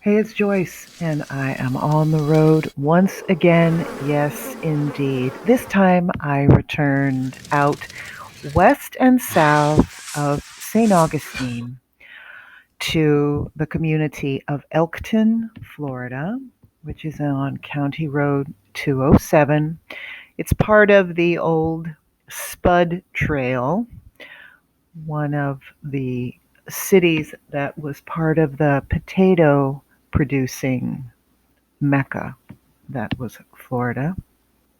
Hey, it's Joyce, and I am on the road once again. Yes, indeed. This time I returned out west and south of St. Augustine to the community of Elkton, Florida, which is on County Road 207. It's part of the old Spud Trail, one of the cities that was part of the potato producing Mecca. That was Florida,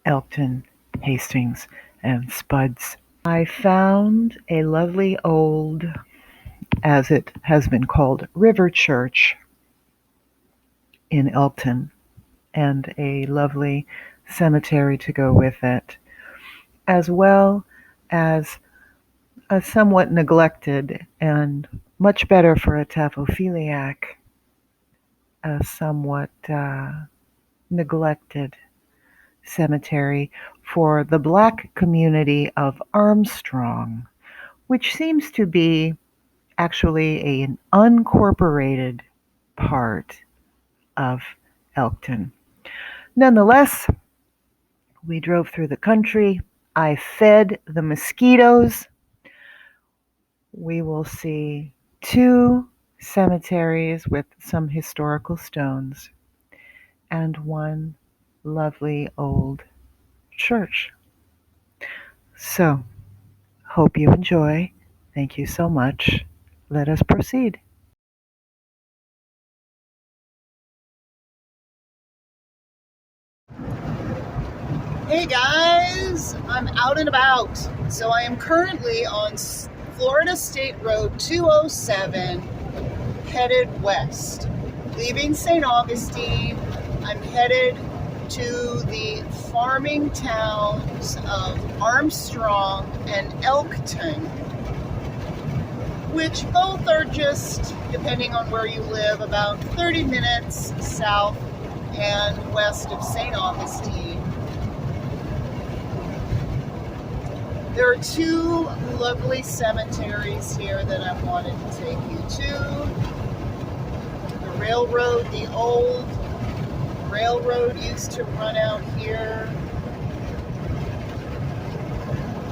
Elkton, Hastings, and Spuds. I found a lovely old, as it has been called, river church in Elkton, and a lovely cemetery to go with it, as well as a somewhat neglected and much better for a taphophiliac, a somewhat neglected cemetery for the Black community of Armstrong, which seems to be actually an unincorporated part of Elkton. Nonetheless, we drove through the country. I fed the mosquitoes. We will see two cemeteries with some historical stones and one lovely old church. So, hope you enjoy. Thank you so much. Let us proceed. Hey guys, I'm out and about. So I am currently on Florida State Road 207, headed west. Leaving St. Augustine, I'm headed to the farming towns of Armstrong and Elkton, which both are just, depending on where you live, about 30 minutes south and west of St. Augustine. There are two lovely cemeteries here that I wanted to take you to. The railroad, the old railroad used to run out here.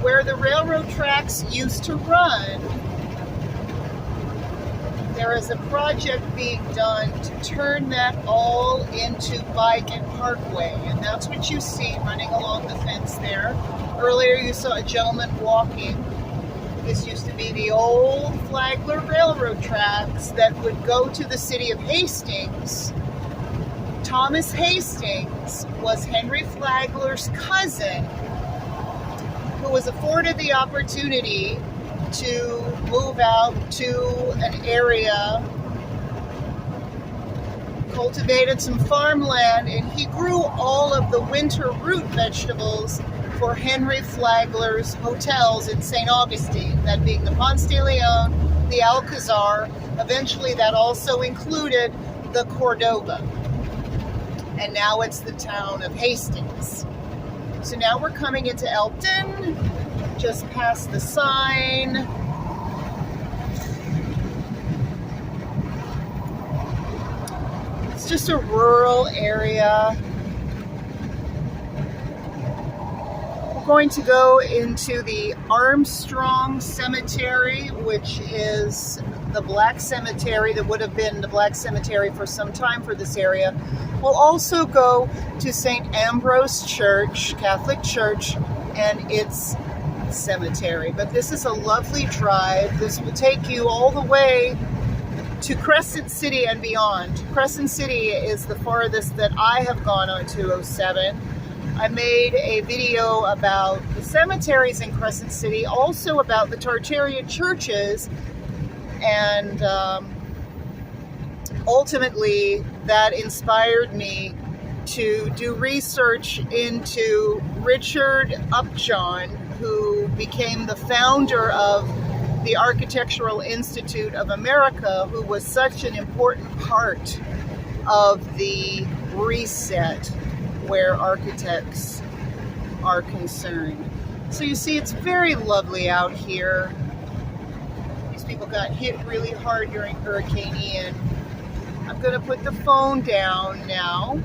Where the railroad tracks used to run, there is a project being done to turn that all into bike and parkway, and that's what you see running along the fence there. Earlier you saw a gentleman walking. This used to be the old Flagler Railroad tracks that would go to the city of Hastings. Thomas Hastings was Henry Flagler's cousin, who was afforded the opportunity to move out to an area, cultivated some farmland, and he grew all of the winter root vegetables for Henry Flagler's hotels in St. Augustine, that being the Ponce de Leon, the Alcazar. Eventually that also included the Cordova. And now it's the town of Hastings. So now we're coming into Elkton, just past the sign. It's just a rural area. We're going to go into the Armstrong Cemetery, which is the Black cemetery that would have been the Black cemetery for some time for this area. We'll also go to St. Ambrose Church, Catholic Church, and its cemetery. But this is a lovely drive. This will take you all the way to Crescent City and beyond. Crescent City is the farthest that I have gone on 207. I made a video about the cemeteries in Crescent City, also about the Tartarian churches, and ultimately that inspired me to do research into Richard Upjohn, who became the founder of the Architectural Institute of America, who was such an important part of the reset where architects are concerned. So you see, it's very lovely out here. These people got hit really hard during Hurricane Ian. I'm going to put the phone down now,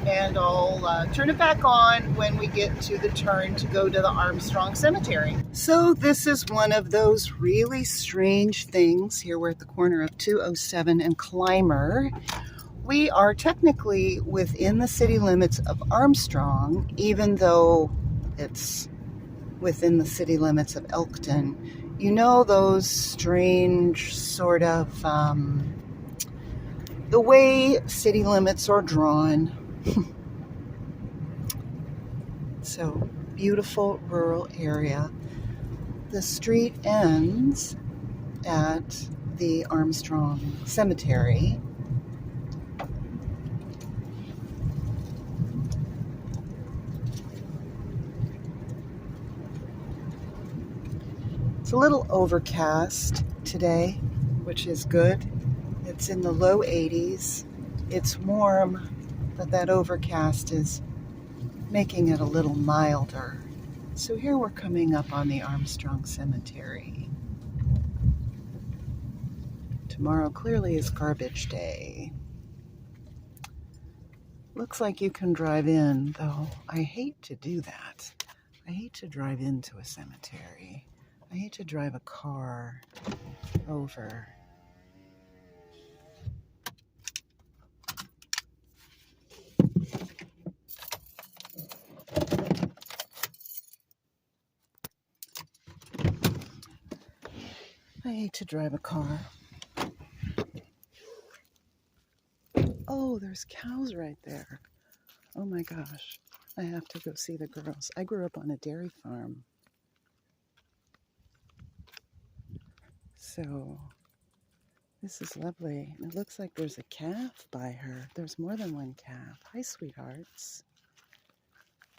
and I'll turn it back on when we get to the turn to go to the Armstrong Cemetery. So this is one of those really strange things. Here we're at the corner of 207 and Clymer. We are technically within the city limits of Armstrong, even though it's within the city limits of Elkton. You know those strange sort of, the way city limits are drawn. So, beautiful rural area. The street ends at the Armstrong Cemetery. It's a little overcast today, which is good. It's in the low 80s. It's warm, but that overcast is making it a little milder. So here we're coming up on the Armstrong Cemetery. Tomorrow clearly is garbage day. Looks like you can drive in, though I hate to do that. I hate to drive into a cemetery. I hate to drive a car over. I hate to drive a car. Oh, there's cows right there. Oh my gosh. I have to go see the girls. I grew up on a dairy farm. So this is lovely. It looks like there's a calf by her. There's more than one calf. Hi, sweethearts.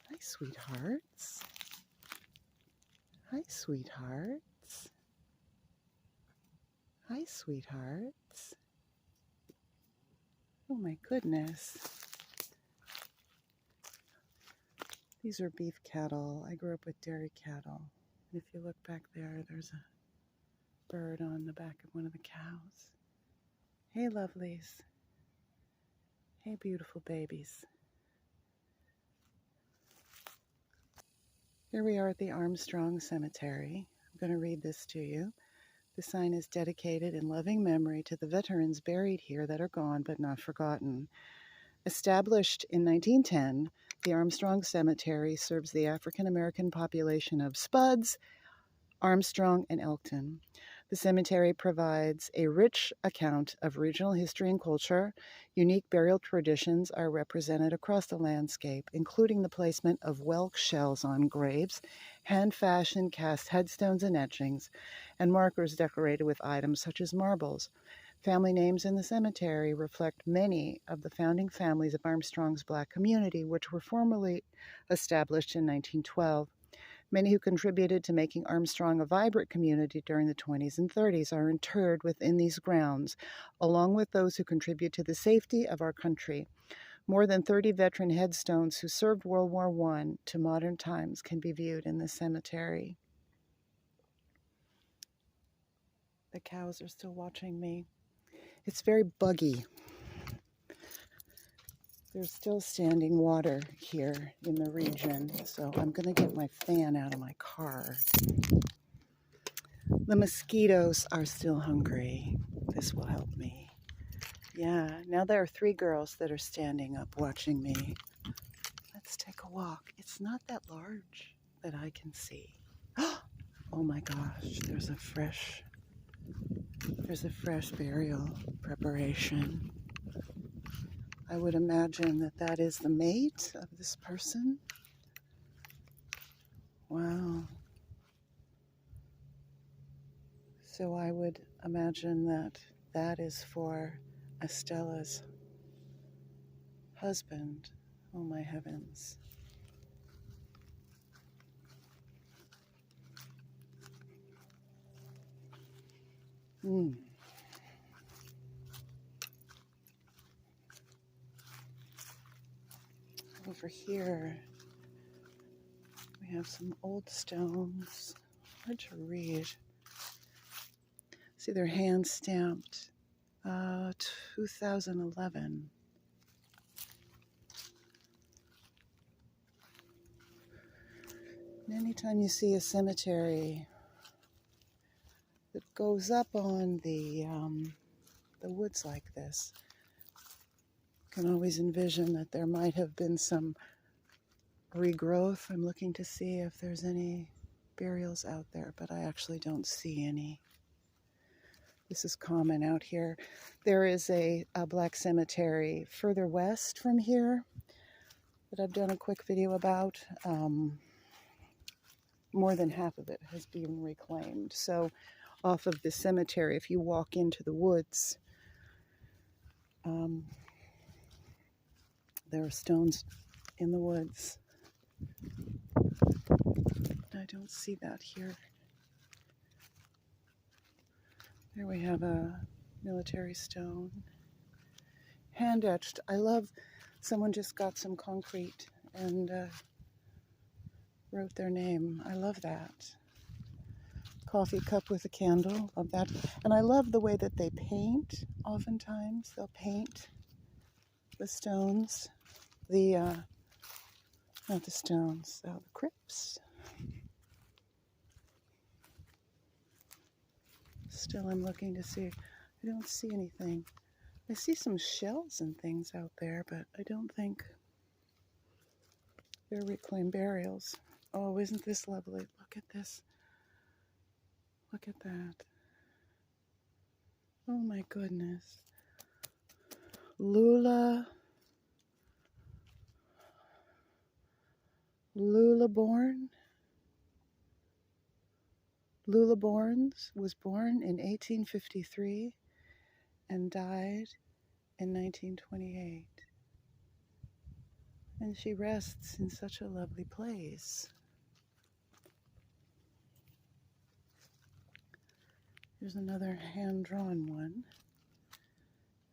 Hi, sweethearts. Hi, sweethearts. Hi, sweethearts. Oh my goodness. These are beef cattle. I grew up with dairy cattle. And if you look back there, there's a bird on the back of one of the cows. Hey, lovelies. Hey, beautiful babies. Here we are at the Armstrong Cemetery. I'm going to read this to you. The sign is dedicated in loving memory to the veterans buried here that are gone but not forgotten. Established in 1910, the Armstrong Cemetery serves the African American population of Spuds, Armstrong, and Elkton. The cemetery provides a rich account of regional history and culture. Unique burial traditions are represented across the landscape, including the placement of whelk shells on graves, hand-fashioned cast headstones and etchings, and markers decorated with items such as marbles. Family names in the cemetery reflect many of the founding families of Armstrong's Black community, which were formally established in 1912. Many who contributed to making Armstrong a vibrant community during the 20s and 30s are interred within these grounds, along with those who contribute to the safety of our country. More than 30 veteran headstones who served World War I to modern times can be viewed in this cemetery. The cows are still watching me. It's very buggy. There's still standing water here in the region, so I'm going to get my fan out of my car. The mosquitoes are still hungry. This will help me. Yeah, now there are 3 girls that are standing up watching me. Let's take a walk. It's not that large that I can see. Oh my gosh, there's a fresh burial preparation. I would imagine that that is the mate of this person. Wow. So I would imagine that that is for Estella's husband. Oh my heavens. Over here, we have some old stones. Hard to read. See, they're hand stamped 2011. And anytime you see a cemetery that goes up on the woods like this, you can always envision that there might have been some regrowth. I'm looking to see if there's any burials out there, but I actually don't see any. This is common out here. There is a black cemetery further west from here that I've done a quick video about. More than half of it has been reclaimed. So off of the cemetery, if you walk into the woods, there are stones in the woods. I don't see that here. There we have a military stone. Hand etched. I love, someone just got some concrete and wrote their name. I love that. Coffee cup with a candle. Love that. And I love the way that they paint. Oftentimes they'll paint the stones. Not the stones, the crypts. Still, I'm looking to see. I don't see anything. I see some shells and things out there, but I don't think they're reclaimed burials. Oh, isn't this lovely? Look at this. Look at that. Oh my goodness. Lula Borns was born in 1853 and died in 1928. And she rests in such a lovely place. Here's another hand-drawn one.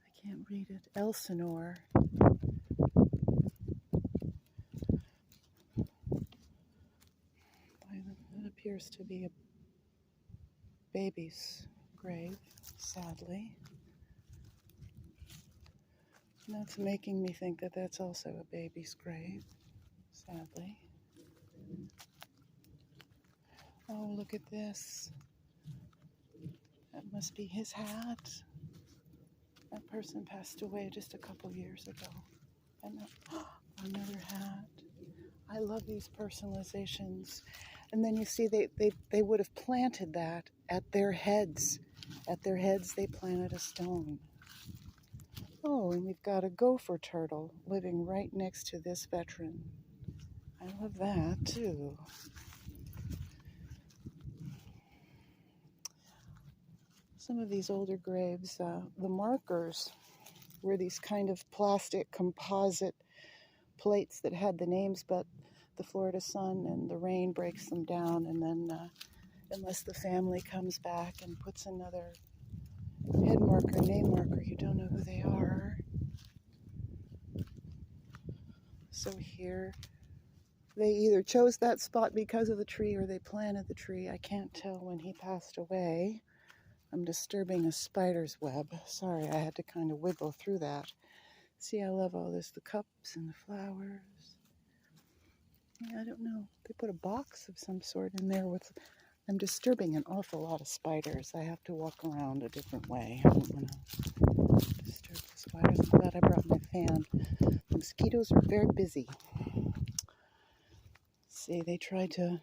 I can't read it. Elsinore. It appears to be a baby's grave, sadly. And that's making me think that that's also a baby's grave, sadly. Oh, look at this. That must be his hat. That person passed away just a couple years ago. And another hat. I love these personalizations. And then you see they would have planted that at their heads. At their heads they planted a stone. Oh, and we've got a gopher turtle living right next to this veteran. I love that too. Some of these older graves, the markers were these kind of plastic composite plates that had the names, but the Florida sun and the rain breaks them down, and then unless the family comes back and puts another head marker, name marker, you don't know who they are. So here, they either chose that spot because of the tree or they planted the tree. I can't tell when he passed away. I'm disturbing a spider's web. Sorry, I had to kind of wiggle through that. See, I love all this, the cups and the flowers. Yeah, I don't know. They put a box of some sort in there with... I'm disturbing an awful lot of spiders. I have to walk around a different way. I don't want to disturb the spiders. I'm glad I brought my fan. The mosquitoes are very busy. See, they tried to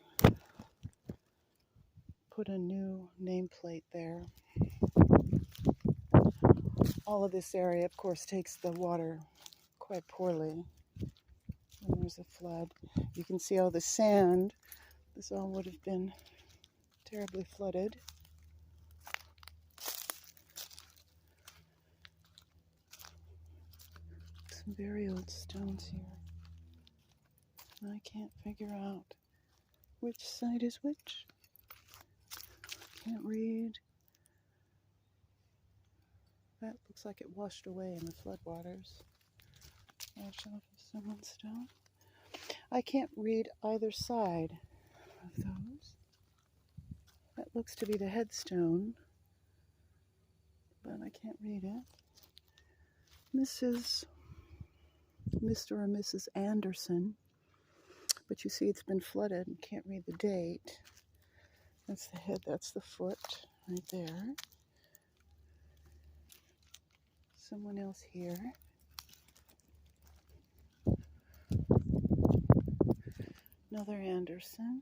put a new nameplate there. All of this area, of course, takes the water quite poorly when there's a flood. You can see all the sand. This all would have been terribly flooded. Some very old stones here. And I can't figure out which side is which. Can't read. That looks like it washed away in the floodwaters. Washed off of someone's stone. I can't read either side of those. That looks to be the headstone. but I can't read it. Mr. or Mrs. Anderson, but you see it's been flooded and can't read the date. That's the head, that's the foot right there. Someone else here. Another Anderson.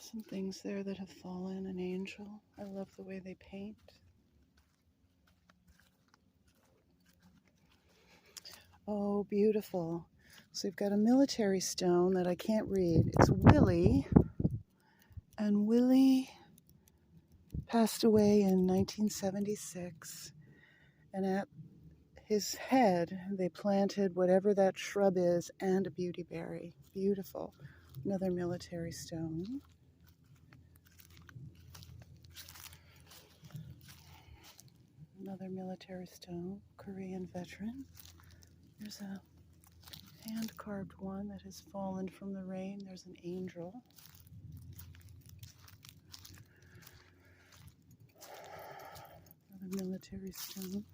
Some things there that have fallen, an angel. I love the way they paint. Oh, beautiful. So you've got a military stone that I can't read. It's Willie, and Willie passed away in 1976, and at his head they planted whatever that shrub is and a beautyberry. Beautiful. Another military stone. Another military stone, Korean veteran. There's a hand-carved one that has fallen from the rain. There's an angel. Another military stone.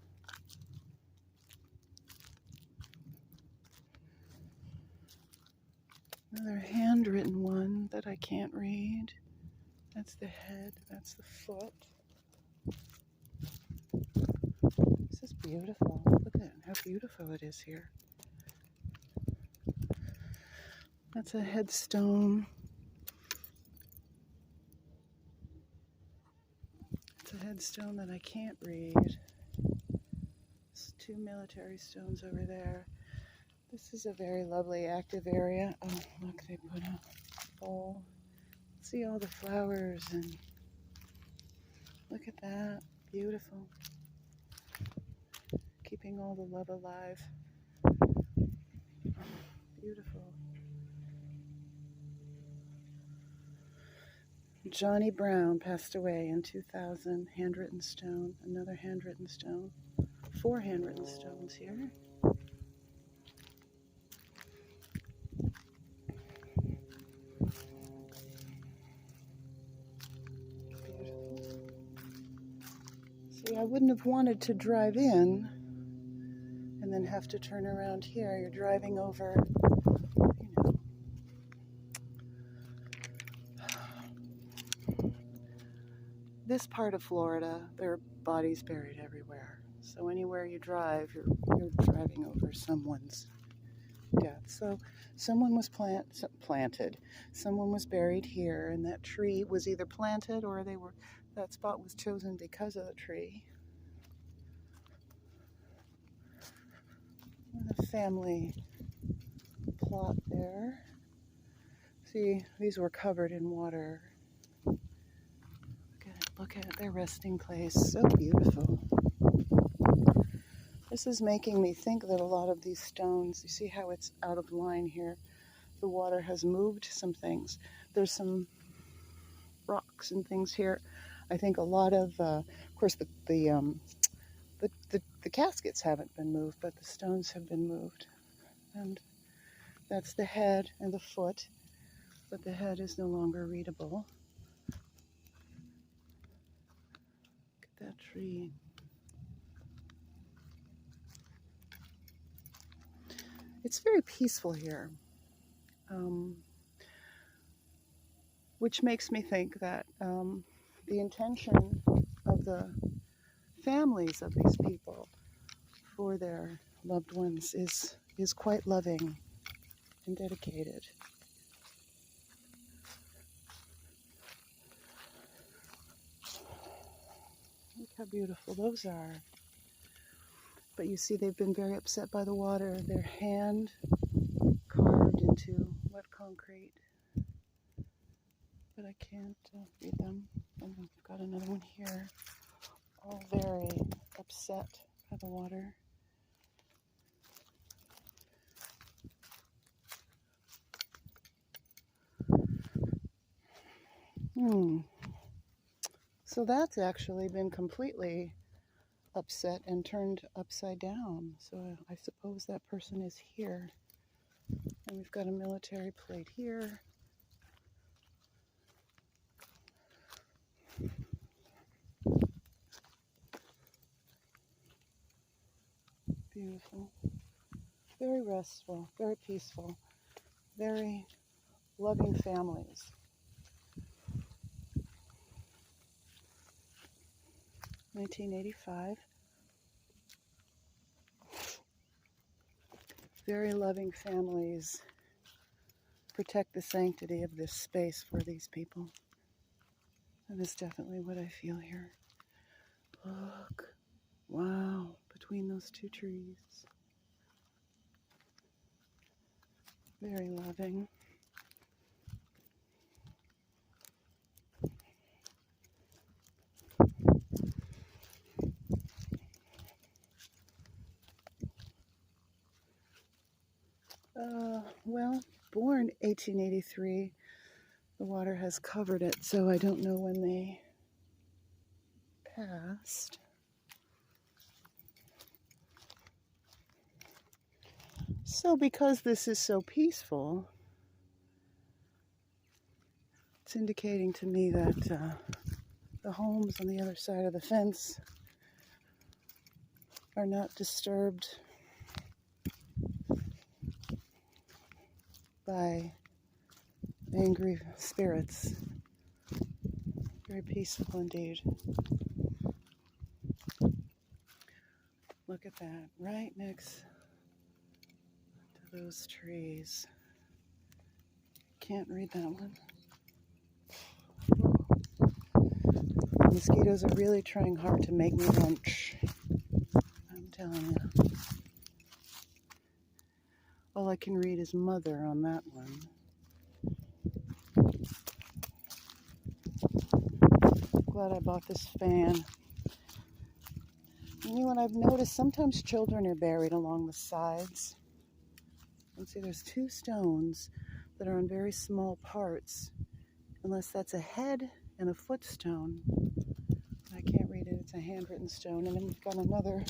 Another handwritten one that I can't read. That's the head, that's the foot. This is beautiful. Look at how beautiful it is here. That's a headstone. It's a headstone that I can't read. There's two military stones over there. This is a very lovely active area. Oh, look, they put a bowl. See all the flowers and look at that. Beautiful. Keeping all the love alive. Beautiful. Johnny Brown passed away in 2000. Handwritten stone. Another handwritten stone. 4 handwritten stones here. Beautiful. See, I wouldn't have wanted to drive in and then have to turn around here. You're driving over, you know. This part of Florida, there are bodies buried everywhere. So anywhere you drive, you're driving over someone's death. So someone was planted. Someone was buried here, and that tree was either planted or that spot was chosen because of the tree. The family plot there. See, these were covered in water. Look at their resting place. So beautiful. This is making me think that a lot of these stones, you see how it's out of line here? The water has moved some things. There's some rocks and things here. I think a lot of course, the caskets haven't been moved, but the stones have been moved. And that's the head and the foot, but the head is no longer readable. Look at that tree. It's very peaceful here, which makes me think that the intention of the families of these people for their loved ones is quite loving and dedicated. Look how beautiful those are. But you see, they've been very upset by the water. Their hand carved into wet concrete. But I can't read them. And we've got another one here. All very upset by the water. So that's actually been completely upset and turned upside down. So I suppose that person is here. And we've got a military plate here. beautiful. Very restful, very peaceful, very loving families. 1985. Very loving families protect the sanctity of this space for these people. That is definitely what I feel here. Look. Wow. Between those two trees. Very loving. Well, born 1883. The water has covered it, so I don't know when they passed. So because this is so peaceful, it's indicating to me that the homes on the other side of the fence are not disturbed by angry spirits. Very peaceful indeed. Look at that, right next to those trees. Can't read that one. The mosquitoes are really trying hard to make me lunch. I'm telling you. All I can read is mother on that one. Glad I bought this fan. You know what I've noticed? Sometimes children are buried along the sides. You can see there's two stones that are on very small parts, unless that's a head and a foot stone. I can't read it. It's a handwritten stone. And then we've got another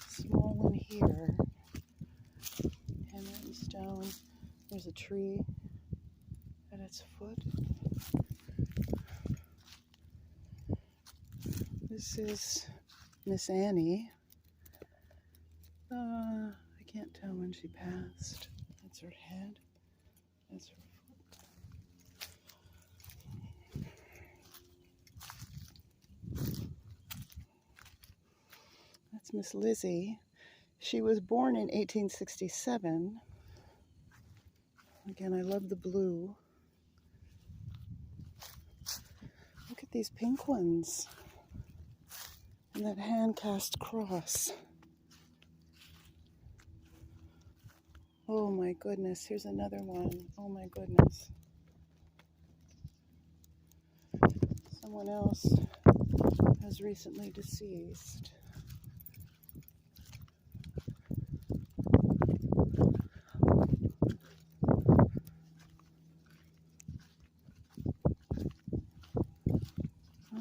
small one here. Handwritten stone. There's a tree at its foot. This is Miss Annie. I can't tell when she passed. That's her head. That's her foot. That's Miss Lizzie. She was born in 1867. Again, I love the blue. Look at these pink ones. And that hand-cast cross. Oh my goodness, here's another one. Oh my goodness. Someone else has recently deceased.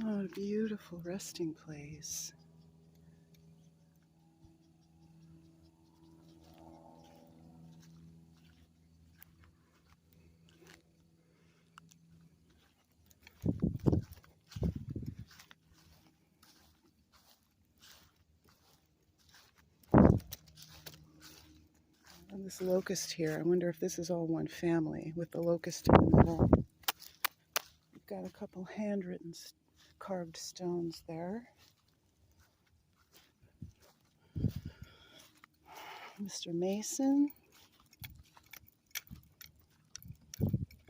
Oh, a beautiful resting place. And this locust here, I wonder if this is all one family with the locust in the middle. We've got a couple handwritten carved stones there. Mr. Mason.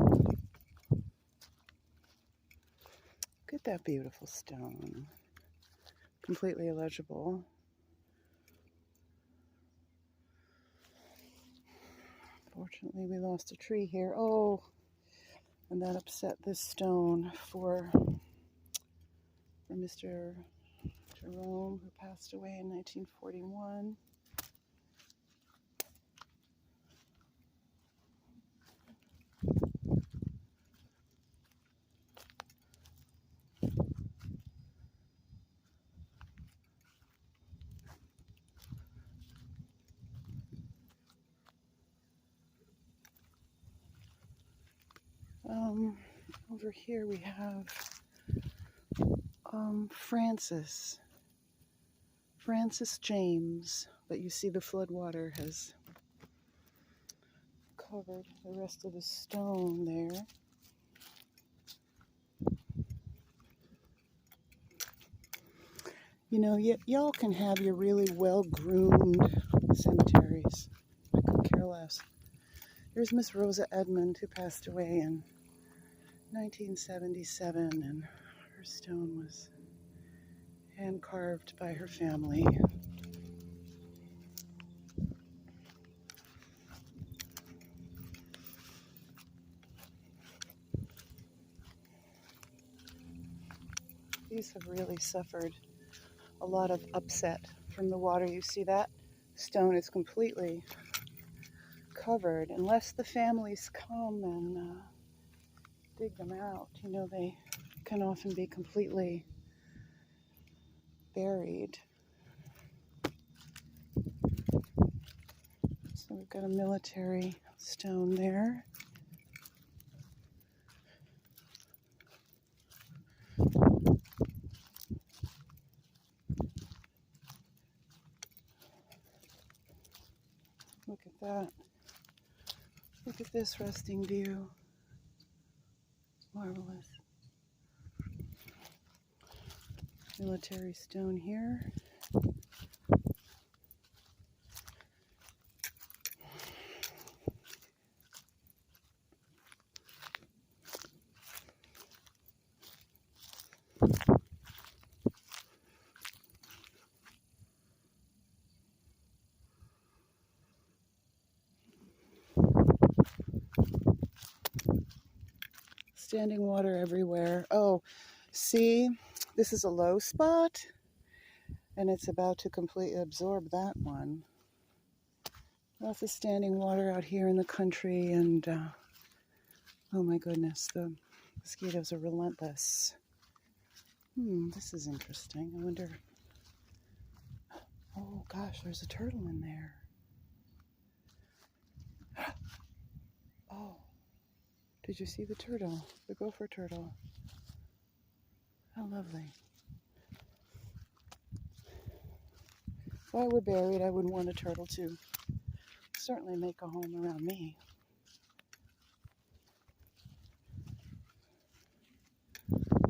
Look at that beautiful stone. Completely illegible. Fortunately, we lost a tree here. Oh, and that upset this stone for Mr. Jerome, who passed away in 1941. Over here we have Francis James. but you see the flood water has covered the rest of the stone there. You know, y'all can have your really well-groomed cemeteries. I could care less. Here's Miss Rosa Edmond, who passed away in 1977, and her stone was hand-carved by her family. These have really suffered a lot of upset from the water. You see that stone is completely covered. Unless the families come and dig them out, you know, they can often be completely buried. So we've got a military stone there. Look at that. Look at this resting view. Marvelous. Military stone here. Standing water everywhere. Oh, see, this is a low spot, and it's about to completely absorb that one. Lots of standing water out here in the country, and oh my goodness, the mosquitoes are relentless. This is interesting. I wonder. Oh gosh, there's a turtle in there. Oh, did you see the turtle? The gopher turtle. How lovely. If I were buried, I would want a turtle to certainly make a home around me.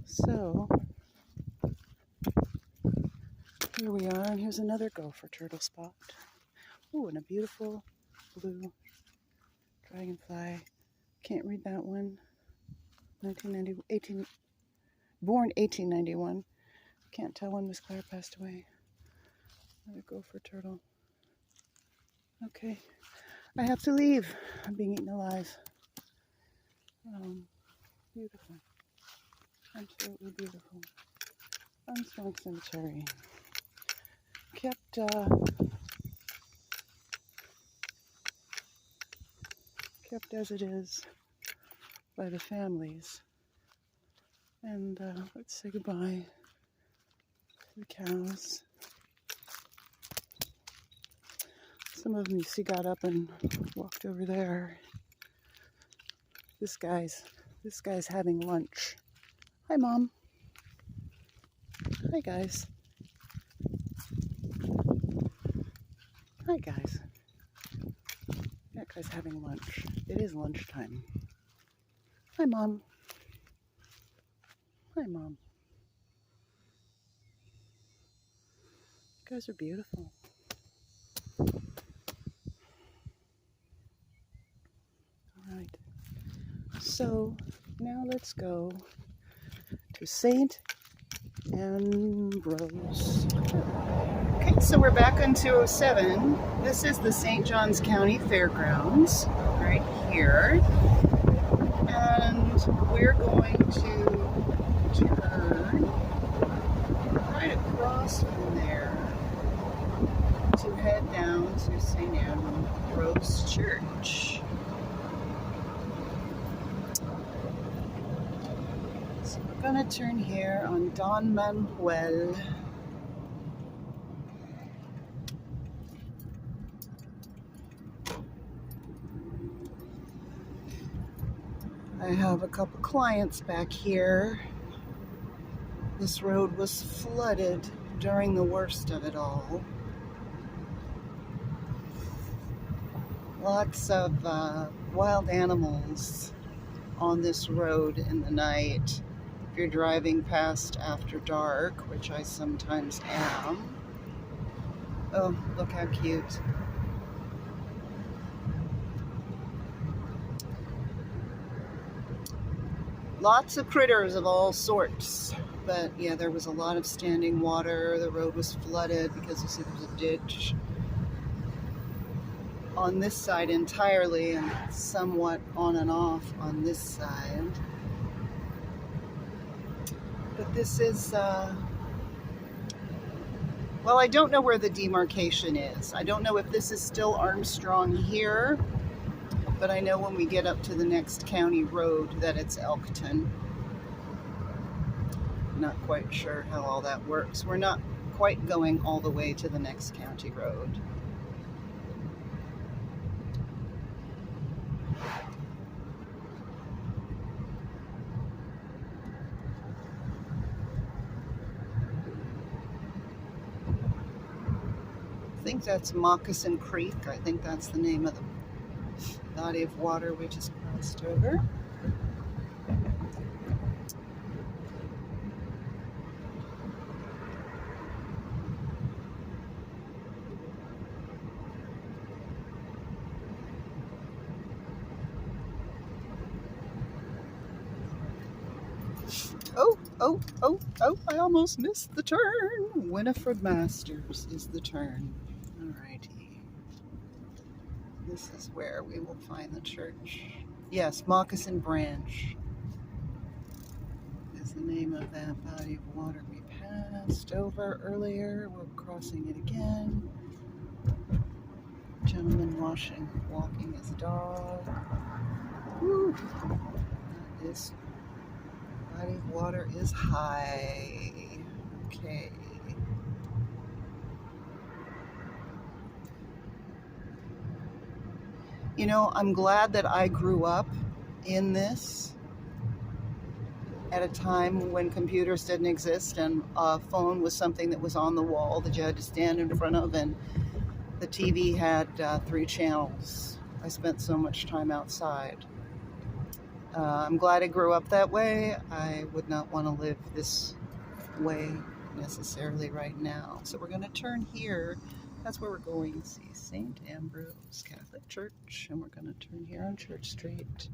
So, here we are, and here's another gopher turtle spot. Ooh, and a beautiful blue dragonfly. Can't read that one. 1990, born 1891. Can't tell when Miss Claire passed away. Another gopher turtle. Okay, I have to leave. I'm being eaten alive. Beautiful. Absolutely beautiful. Armstrong Cemetery. Kept as it is by the families. And let's say goodbye to the cows. Some of them you see got up and walked over there. This guy's having lunch. Hi, Mom. Hi, guys. Hi, guys. That guy's having lunch. It is lunchtime. Hi, Mom. Hi, Mom. You guys are beautiful. All right. So now let's go to St. Ambrose. Okay, so we're back on 207. This is the St. Johns County Fairgrounds right here. And we're going to turn right across from there to head down to St. Ambrose Church. So we're going to turn here on Don Manuel. I have a couple clients back here. This road was flooded during the worst of it all. Lots of wild animals on this road in the night. If you're driving past after dark, which I sometimes am. Oh, look how cute. Lots of critters of all sorts. But yeah, there was a lot of standing water. The road was flooded because you see there's a ditch on this side entirely and somewhat on and off on this side. But this is, well, I don't know where the demarcation is. I don't know if this is still Armstrong here, but I know when we get up to the next county road that it's Elkton. Not quite sure how all that works. We're not quite going all the way to the next county road. I think that's Moccasin Creek. I think that's the name of the body of water we just crossed over. Oh, I almost missed the turn. Winifred Masters is the turn. Alrighty. This is where we will find the church. Yes, Moccasin Branch is the name of that body of water we passed over earlier. We're crossing it again. Gentleman walking his dog. Woo. This body of water is high. Okay. You know, I'm glad that I grew up in this at a time when computers didn't exist and a phone was something that was on the wall that you had to stand in front of, and the TV had 3 channels. I spent so much time outside. I'm glad I grew up that way. I would not want to live this way necessarily right now. So we're going to turn here. That's where we're going to see St. Ambrose Catholic Church, and we're going to turn here on Church Street.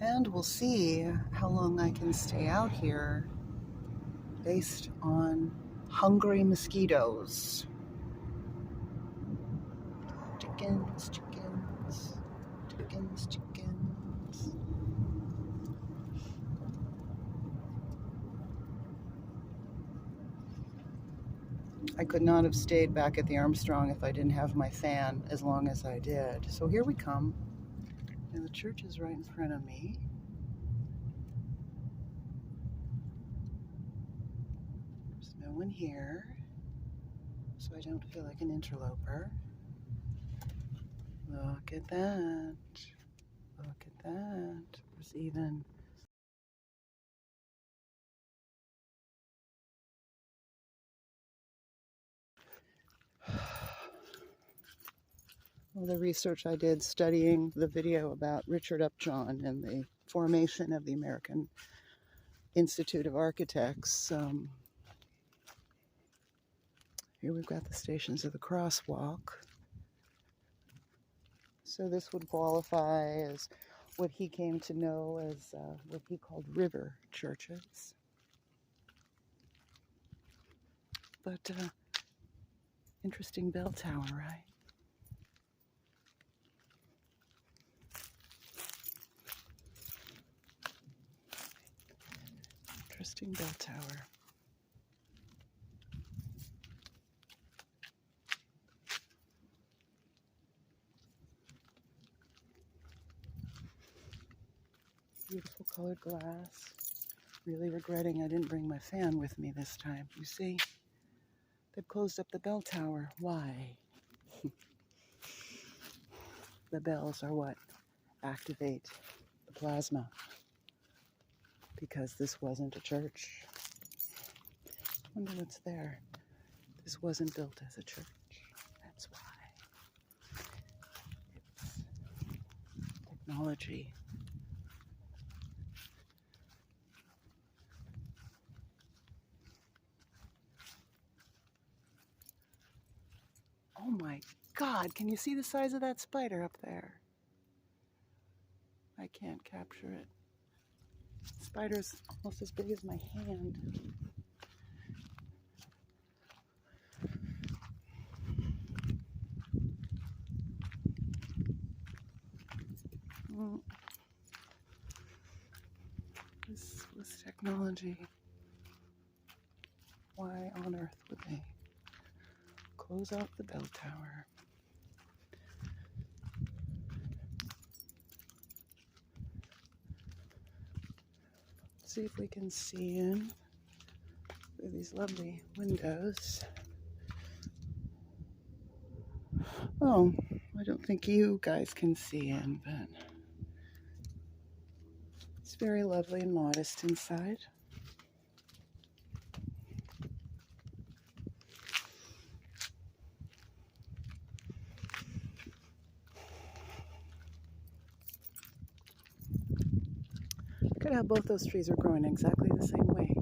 And we'll see how long I can stay out here based on hungry mosquitoes. Chickens, chickens, chickens, chickens. I could not have stayed back at the Armstrong if I didn't have my fan as long as I did. So here we come. And the church is right in front of me. There's no one here, so I don't feel like an interloper. Look at that. Look at that. There's even all the research I did studying the video about Richard Upjohn and the formation of the American Institute of Architects. Here we've got the Stations of the Crosswalk. So this would qualify as what he came to know as what he called river churches. But interesting bell tower, right? Interesting bell tower. Beautiful colored glass. Really regretting I didn't bring my fan with me this time. You see, they've closed up the bell tower. Why? The bells are what activate the plasma. Because this wasn't a church. I wonder what's there. This wasn't built as a church. That's why. technology. Oh my God, can you see the size of that spider up there? I can't capture it. The spider's almost as big as my hand. This was technology. Why on earth would they close off the bell tower? Let's see if we can see in through these lovely windows. Oh, I don't think you guys can see in, but it's very lovely and modest inside. Look at how both those trees are growing exactly the same way.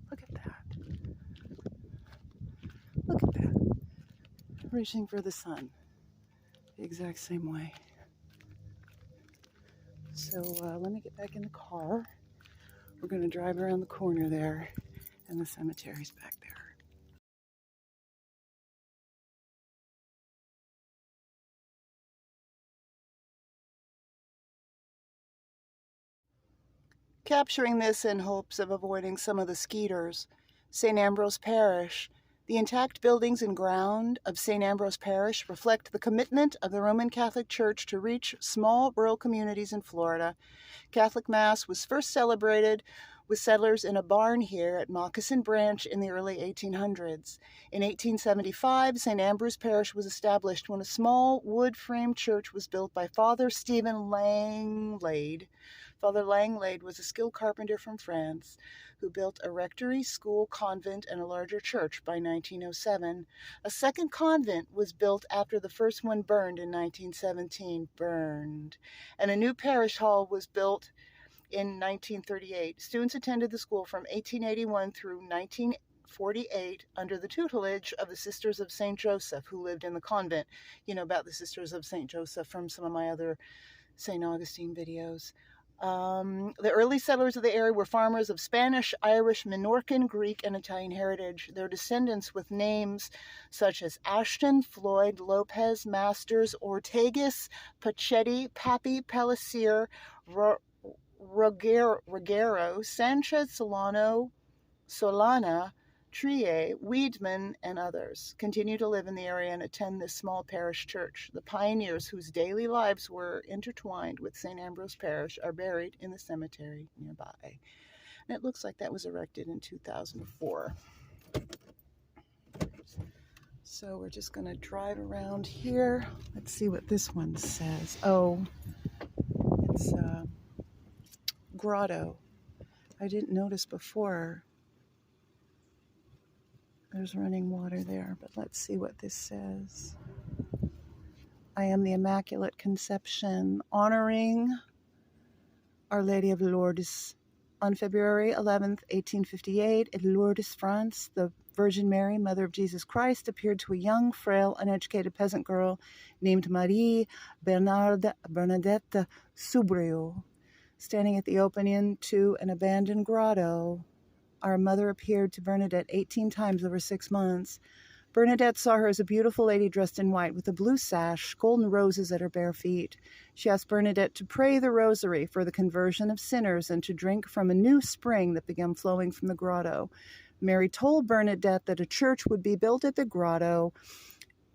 Look at that. Look at that. Reaching for the sun the exact same way. So let me get back in the car. We're going to drive around the corner there, and the cemetery's back there. Capturing this in hopes of avoiding some of the skeeters. St. Ambrose Parish. The intact buildings and ground of St. Ambrose Parish reflect the commitment of the Roman Catholic Church to reach small rural communities in Florida. Catholic Mass was first celebrated with settlers in a barn here at Moccasin Branch in the early 1800s. In 1875, St. Ambrose Parish was established when a small wood-framed church was built by Father Stephen Langlade. Father Langlade was a skilled carpenter from France who built a rectory, school, convent, and a larger church by 1907. A second convent was built after the first one burned in 1917. And a new parish hall was built in 1938. Students attended the school from 1881 through 1948 under the tutelage of the Sisters of St. Joseph, who lived in the convent. You know about the Sisters of St. Joseph from some of my other St. Augustine videos. The early settlers of the area were farmers of Spanish, Irish, Minorcan, Greek, and Italian heritage. Their descendants with names such as Ashton, Floyd, Lopez, Masters, Ortegas, Pachetti, Pappy, Pellissier, Rogero, Sanchez, Solana, Trier, Weedman, and others continue to live in the area and attend this small parish church. The pioneers whose daily lives were intertwined with St. Ambrose Parish are buried in the cemetery nearby. And it looks like that was erected in 2004. So we're just going to drive around here. Let's see what this one says. Oh, it's grotto. I didn't notice before. There's running water there, but let's see what this says. I am the Immaculate Conception, honoring Our Lady of Lourdes. On February 11th, 1858, in Lourdes, France, the Virgin Mary, Mother of Jesus Christ, appeared to a young, frail, uneducated peasant girl named Marie Bernadette Subrio. Standing at the opening to an abandoned grotto, our mother appeared to Bernadette 18 times over 6 months. Bernadette saw her as a beautiful lady dressed in white with a blue sash, golden roses at her bare feet. She asked Bernadette to pray the rosary for the conversion of sinners and to drink from a new spring that began flowing from the grotto. Mary told Bernadette that a church would be built at the grotto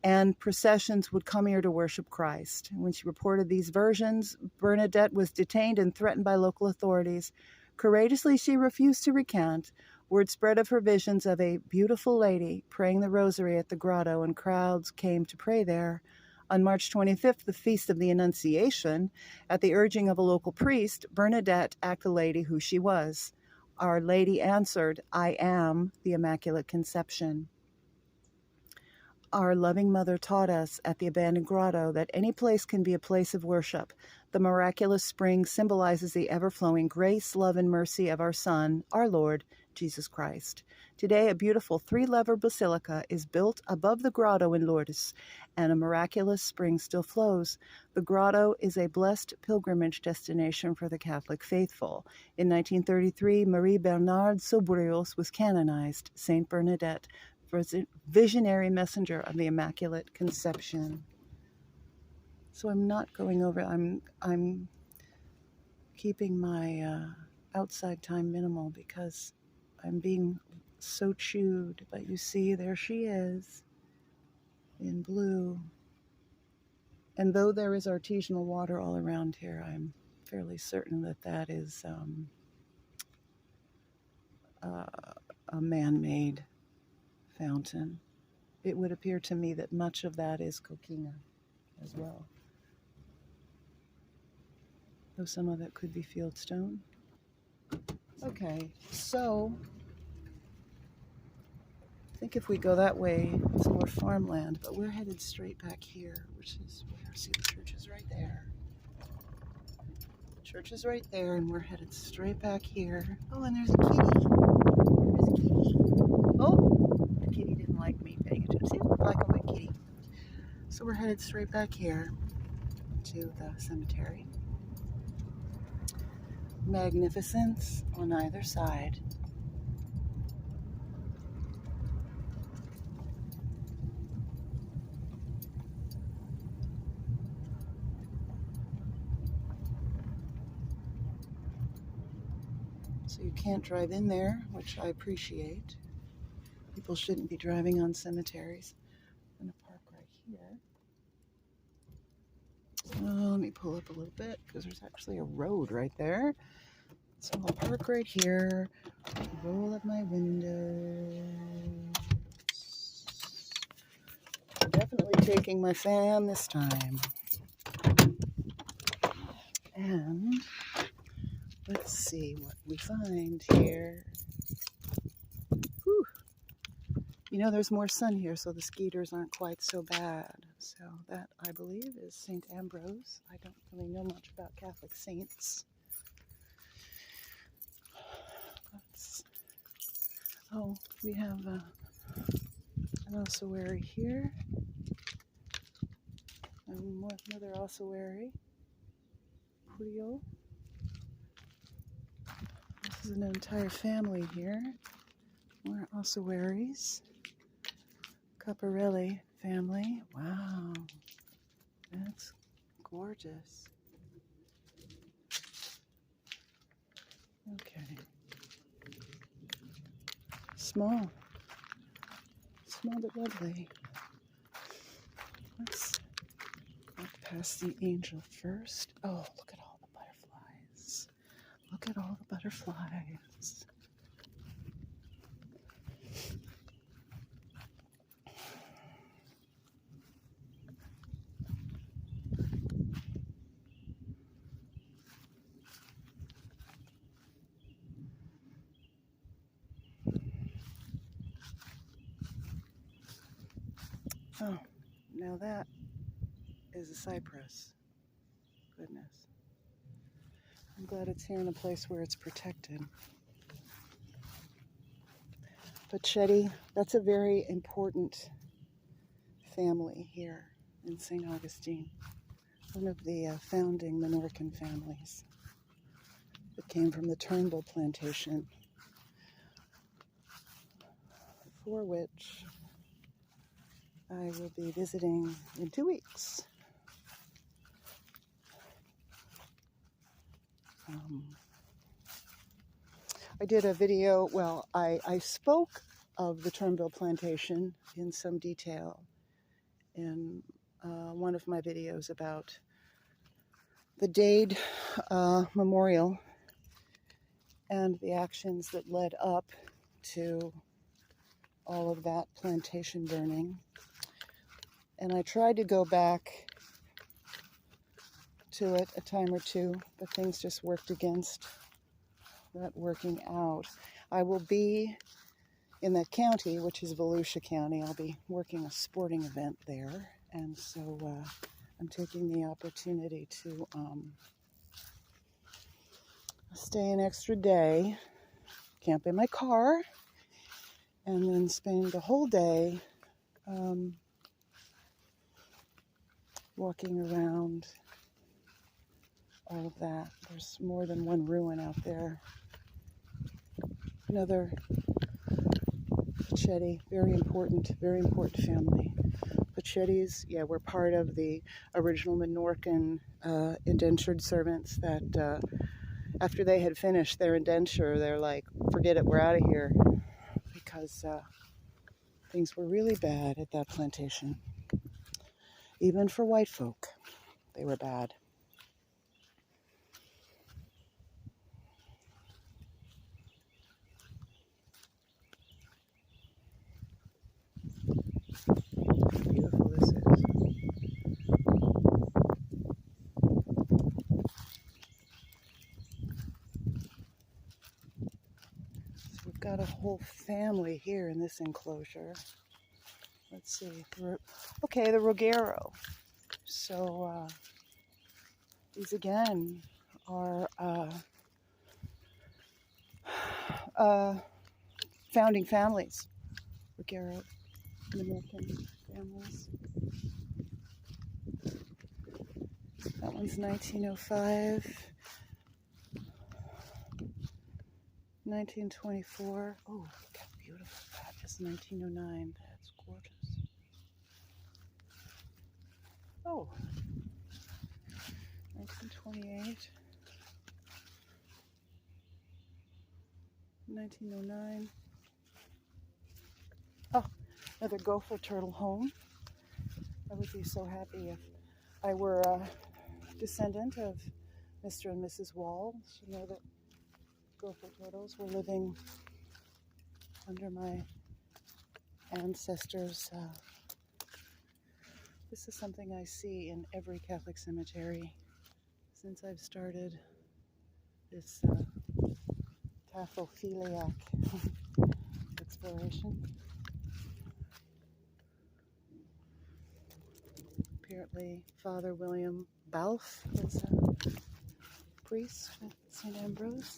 and processions would come here to worship Christ. When she reported these versions, Bernadette was detained and threatened by local authorities. Courageously, she refused to recant. Word spread of her visions of a beautiful lady praying the rosary at the grotto, and crowds came to pray there. On March 25th, the Feast of the Annunciation, at the urging of a local priest, Bernadette asked the lady who she was. Our Lady answered, "I am the Immaculate Conception." Our loving mother taught us at the abandoned grotto that any place can be a place of worship. The miraculous spring symbolizes the ever-flowing grace, love, and mercy of our Son, our Lord, Jesus Christ. Today, a beautiful three-lever basilica is built above the grotto in Lourdes, and a miraculous spring still flows. The grotto is a blessed pilgrimage destination for the Catholic faithful. In 1933, Marie Bernard Sobrios was canonized, Saint Bernadette, visionary messenger of the Immaculate Conception. So I'm not going over, I'm keeping my outside time minimal because I'm being so chewed. But you see, there she is in blue. And though there is artesianal water all around here, I'm fairly certain that that is a man-made fountain. It would appear to me that much of that is coquina as well, though some of it could be fieldstone. Okay, so I think if we go that way, it's more farmland, but we're headed straight back here, which is where, see, the church is right there. The church is right there, and we're headed straight back here. Oh, and there's a kitty. There's a kitty. Oh, the kitty didn't like me paying attention. See, black and white kitty. So we're headed straight back here to the cemetery. Magnificence on either side. So you can't drive in there, which I appreciate. People shouldn't be driving on cemeteries. I'm going to park right here. Let me pull up a little bit because there's actually a road right there. So I'll park right here, roll up my windows. I'm definitely taking my fan this time. And let's see what we find here. Whew. You know, there's more sun here, so the skeeters aren't quite so bad. So that, I believe, is St. Ambrose. I don't really know much about Catholic saints. Oh, we have an ossuary here. And another ossuary. Julio. This is an entire family here. More ossuaries. Caparelli family. Wow. That's gorgeous. Okay. Small but lovely. Let's walk past the angel first. Oh, look at all the butterflies. Look at all the butterflies. Oh, now that is a cypress. Goodness. I'm glad it's here in a place where it's protected. But Chetty, that's a very important family here in St. Augustine. One of the founding Menorcan families that came from the Turnbull plantation, for which I will be visiting in 2 weeks. I did a video, well, I spoke of the Turnbull plantation in some detail in one of my videos about the Dade Memorial and the actions that led up to all of that plantation burning. And I tried to go back to it a time or two, but things just worked against that working out. I will be in that county, which is Volusia County. I'll be working a sporting event there, and so I'm taking the opportunity to stay an extra day, camp in my car, and then spend the whole day walking around all of that. There's more than one ruin out there. Another Pachetti, very important family. Pachettis, yeah, were part of the original Menorcan indentured servants that after they had finished their indenture, they're like, forget it, we're out of here. Because things were really bad at that plantation. Even for white folk, they were bad. How beautiful this is. So we've got a whole family here in this enclosure. Let's see. Okay, the Rogero. So these again are founding families. Rogero American families. That one's 1905. 1924. Oh, look how beautiful that is. 1909. That's gorgeous. Oh, 1928. 1909. Oh, another gopher turtle home. I would be so happy if I were a descendant of Mr. and Mrs. Wall. You know that gopher turtles were living under my ancestors. This is something I see in every Catholic cemetery since I've started this taphophiliac exploration. Apparently, Father William Balfe was a priest at St. Ambrose.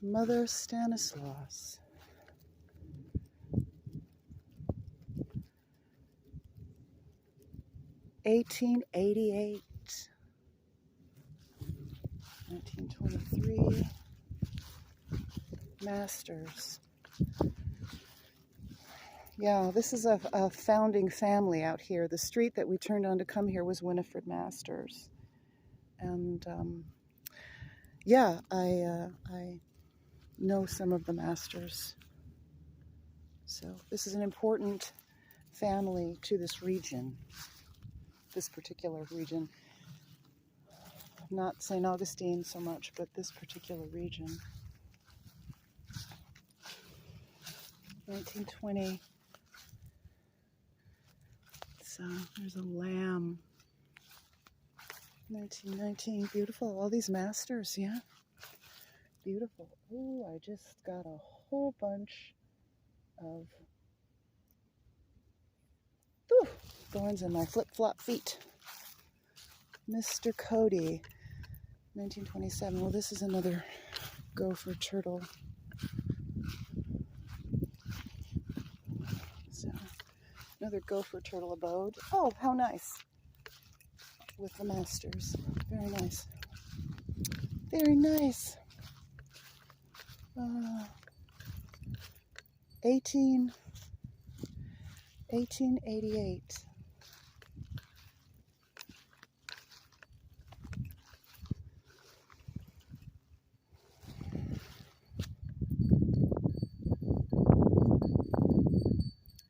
Mother Stanislaus. (1888). 1923. Masters. Yeah, this is a founding family out here. The street that we turned on to come here was Winifred Masters. And yeah, I know some of the Masters. So this is an important family to this region, this particular region. Not St. Augustine so much, but this particular region. 1920. So there's a lamb. 1919. Beautiful. All these Masters, yeah. Beautiful. Oh, I just got a whole bunch of thorns in my flip-flop feet. Mr. Cody, 1927. Well, this is another gopher turtle. So, another gopher turtle abode. Oh, how nice. With the Masters. Very nice. Very nice. 1888.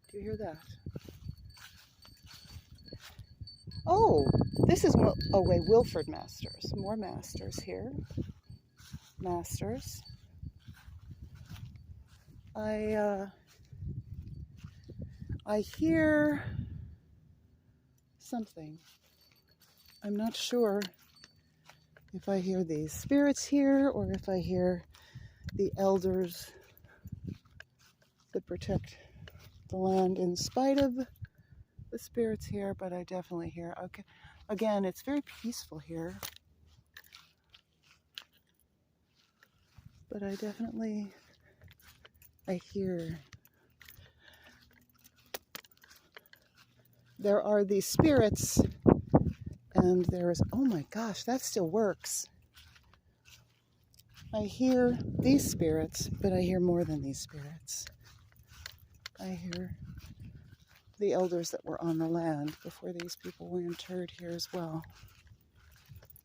Do you hear that? Oh, this is, oh wait, Wilford Masters. More Masters here. Masters. I hear something. I'm not sure if I hear these spirits here or if I hear the elders that protect the land in spite of the spirits here, but I definitely hear, okay, again, it's very peaceful here, but I hear there are these spirits, and there is, oh my gosh, that still works. I hear these spirits, but I hear more than these spirits. I hear the elders that were on the land before these people were interred here as well.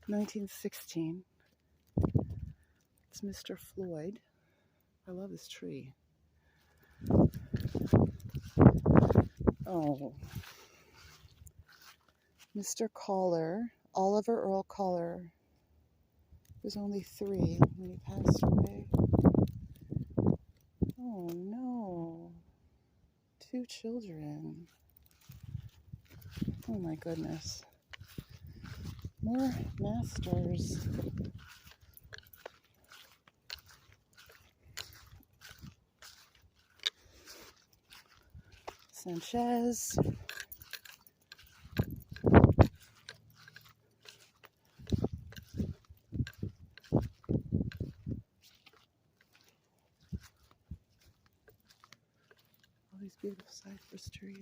1916. It's Mr. Floyd. I love this tree. Oh, Mr. Collar, Oliver Earl Collar, was only 3 when he passed away. Oh no, 2 children. Oh my goodness. More masters. Sanchez. All these beautiful cypress trees.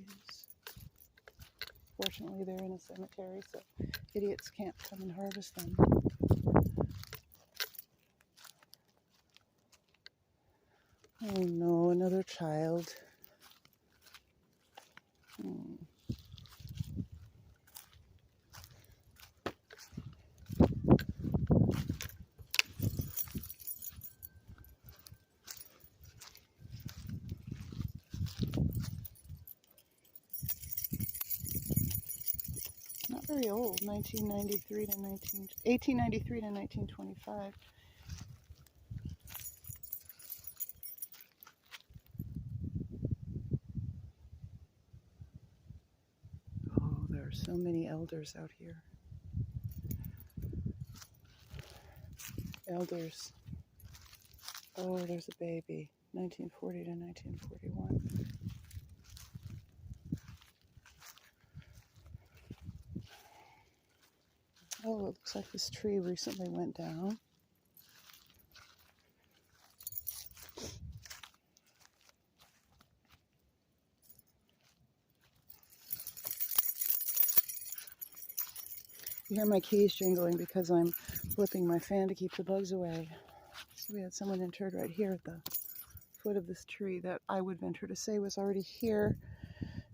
Fortunately, they're in a cemetery, so idiots can't come and harvest them. Oh no, another child. Not very old, 1893 to 1925. Oh, there are so many elders out here. Elders. Oh, there's a baby, 1940 to 1941. Oh, it looks like this tree recently went down. You hear my keys jingling because I'm flipping my fan to keep the bugs away. So we had someone interred right here at the foot of this tree that I would venture to say was already here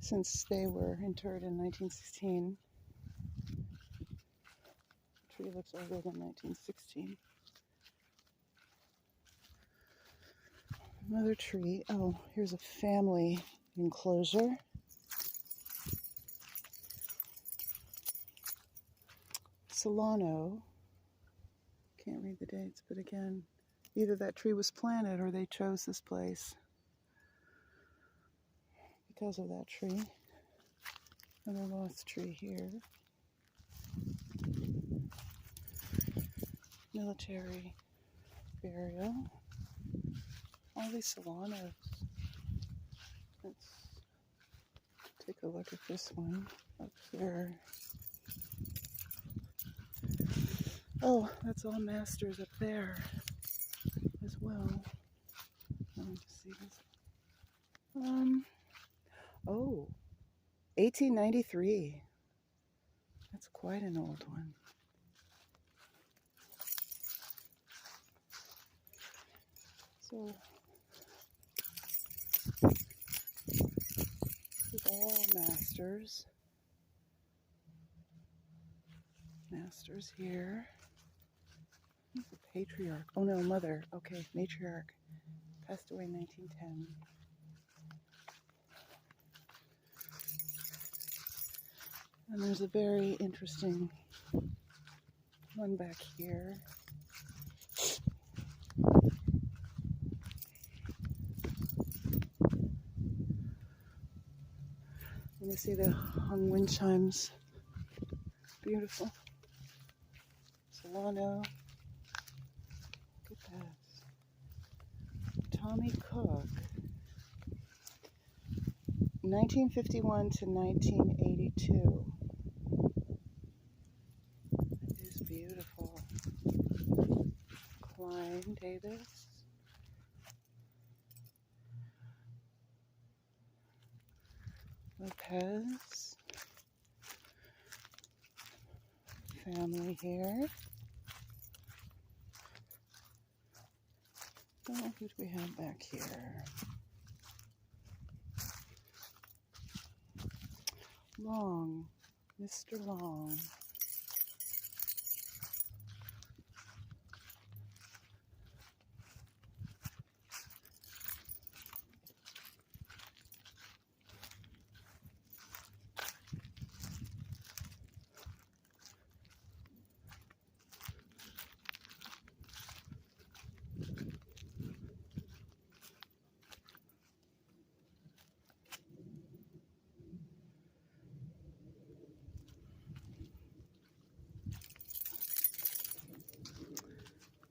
since they were interred in 1916. The tree looks older than 1916. Another tree. Oh, here's a family enclosure. Solano. Can't read the dates, but again, either that tree was planted or they chose this place because of that tree. Another moss tree here. Military burial. All these Solanos. Let's take a look at this one up here. Oh, that's all masters up there as well. Let me just see this. Oh, 1893. That's quite an old one. So, these are all masters. Masters here. Who's the patriarch? Oh no, mother. Okay, matriarch. Passed away in 1910. And there's a very interesting one back here. You see the hung wind chimes. Beautiful. Solano. Look at that. Tommy Cook. 1951 to 1982. It is beautiful. Klein Davis. Lopez. Family here. Oh, who do we have back here? Long. Mr. Long.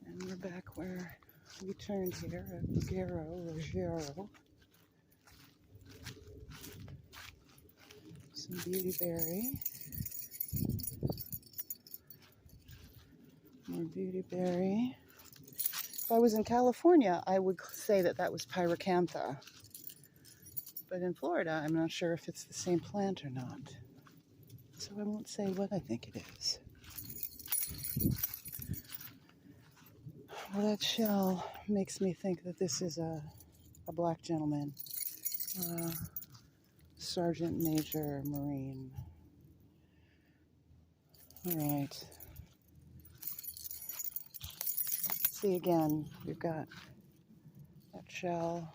And we're back where we turned here at Ruggiero. Some beautyberry. More beautyberry. If I was in California, I would say that that was pyracantha. But in Florida, I'm not sure if it's the same plant or not. So I won't say what I think it is. Well, that shell makes me think that this is a black gentleman. Sergeant Major Marine. All right. See again, we've got that shell.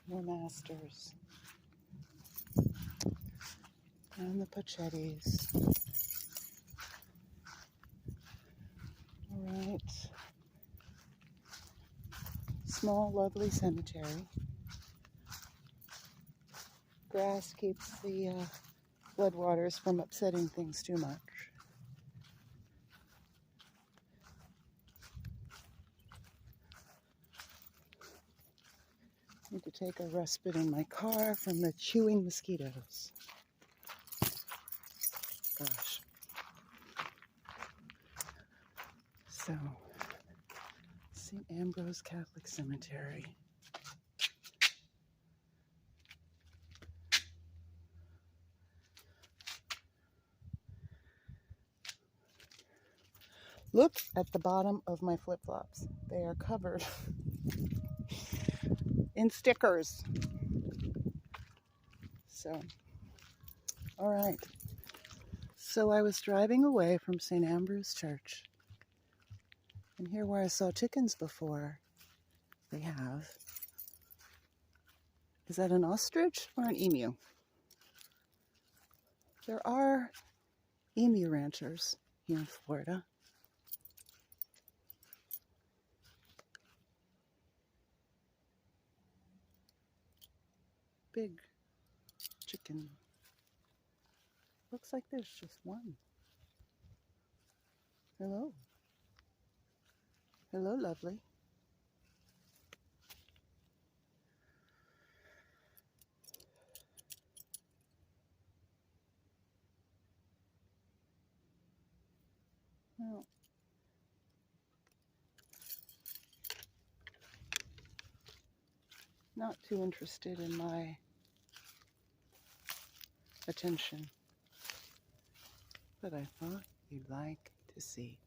More masters. And the Pachettis. All right. Small, lovely cemetery. Grass keeps the floodwaters from upsetting things too much. Need to take a respite in my car from the chewing mosquitoes. Gosh. So, St. Ambrose Catholic Cemetery. Look at the bottom of my flip-flops. They are covered in stickers. So, all right. So I was driving away from St. Ambrose Church. And here where I saw chickens before, they have. Is that an ostrich or an emu? There are emu ranchers here in Florida. Big chicken. Looks like there's just one. Hello. Hello, lovely. Well, not too interested in my attention, but I thought you'd like to see.